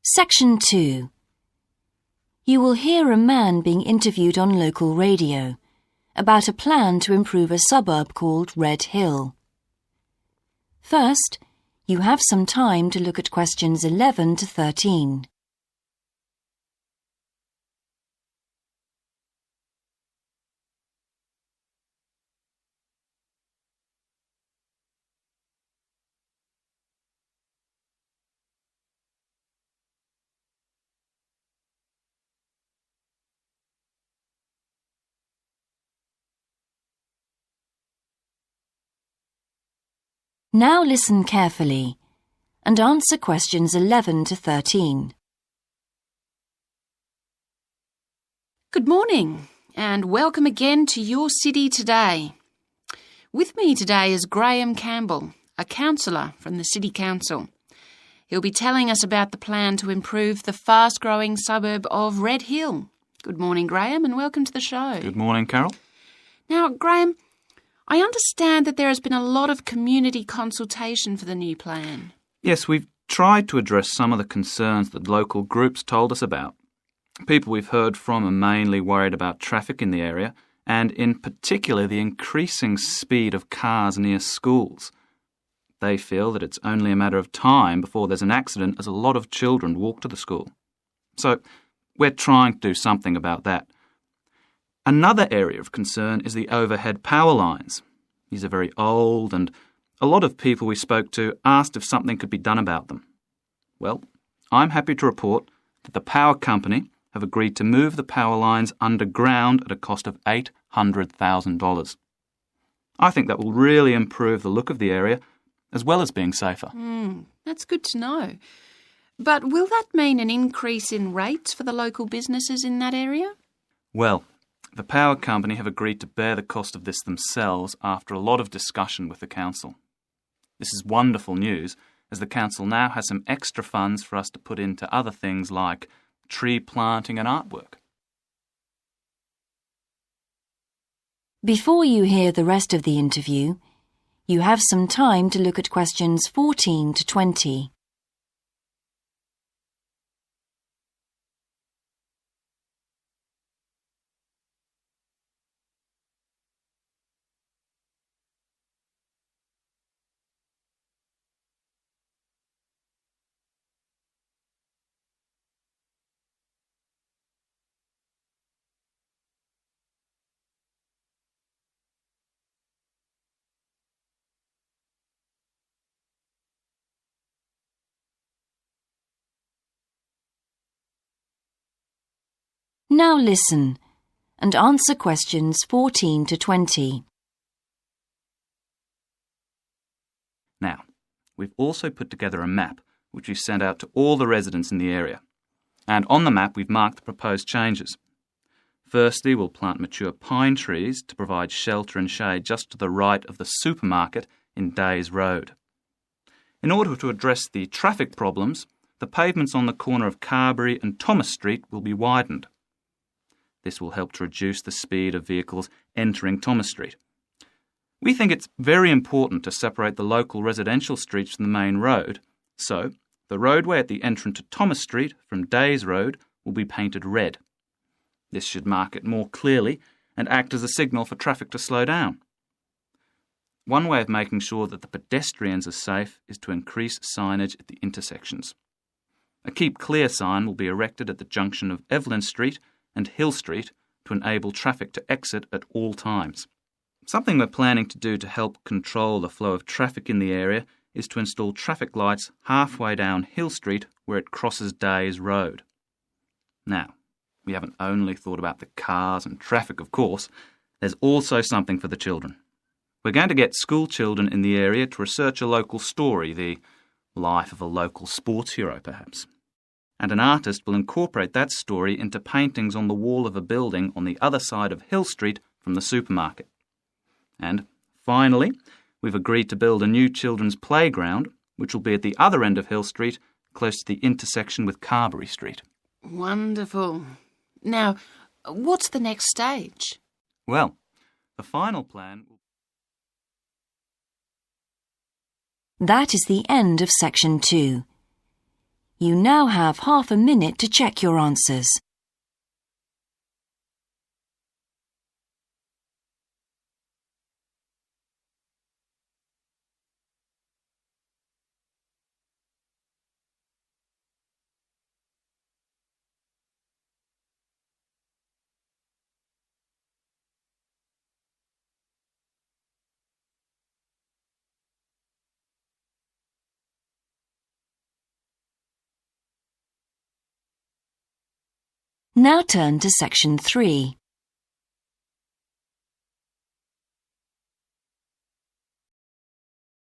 Section 2. You will hear a man being interviewed on local radio about a plan to improve a suburb called Red Hill. First, you have some time to look at questions 11 to 13. Now listen carefully and answer questions 11 to 13. Good morning and welcome again to Your City Today. With me today is Graham Campbell, a councillor from the City Council. He'll be telling us about the plan to improve the fast-growing suburb of Red Hill. Good morning, Graham, and welcome to the show. Good morning, Carol. Now, Graham, I understand that there has been a lot of community consultation for the new plan. Yes, we've tried to address some of the concerns that local groups told us about. People we've heard from are mainly worried about traffic in the area and in particular the increasing speed of cars near schools. They feel that it's only a matter of time before there's an accident as a lot of children walk to the school. So we're trying to do something about that. Another area of concern is the overhead power lines. These are very old and a lot of people we spoke to asked if something could be done about them. Well, I'm happy to report that the power company have agreed to move the power lines underground at a cost of $800,000. I think that will really improve the look of the area as well as being safer. That's good to know. But will that mean an increase in rates for the local businesses in that area? Well, the power company have agreed to bear the cost of this themselves after a lot of discussion with the council. This is wonderful news, as the council now has some extra funds for us to put into other things like tree planting and artwork. Before you hear the rest of the interview, you have some time to look at questions 14 to 20. Now listen and answer questions 14 to 20. Now, we've also put together a map which we've sent out to all the residents in the area. And on the map we've marked the proposed changes. Firstly, we'll plant mature pine trees to provide shelter and shade just to the right of the supermarket in Days Road. In order to address the traffic problems, the pavements on the corner of Carberry and Thomas Street will be widened. This will help to reduce the speed of vehicles entering Thomas Street. We think it's very important to separate the local residential streets from the main road, so the roadway at the entrance to Thomas Street from Days Road will be painted red. This should mark it more clearly and act as a signal for traffic to slow down. One way of making sure that the pedestrians are safe is to increase signage at the intersections. A Keep Clear sign will be erected at the junction of Evelyn Street and Hill Street to enable traffic to exit at all times. Something we're planning to do to help control the flow of traffic in the area is to install traffic lights halfway down Hill Street where it crosses Days Road. Now, we haven't only thought about the cars and traffic, of course. There's also something for the children. We're going to get school children in the area to research a local story, the life of a local sports hero, perhaps. And an artist will incorporate that story into paintings on the wall of a building on the other side of Hill Street from the supermarket. And finally, we've agreed to build a new children's playground, which will be at the other end of Hill Street, close to the intersection with Carberry Street. Wonderful. Now, what's the next stage? Well, the final plan will... That is the end of Section 2. You now have half a minute to check your answers. Now turn to section 3.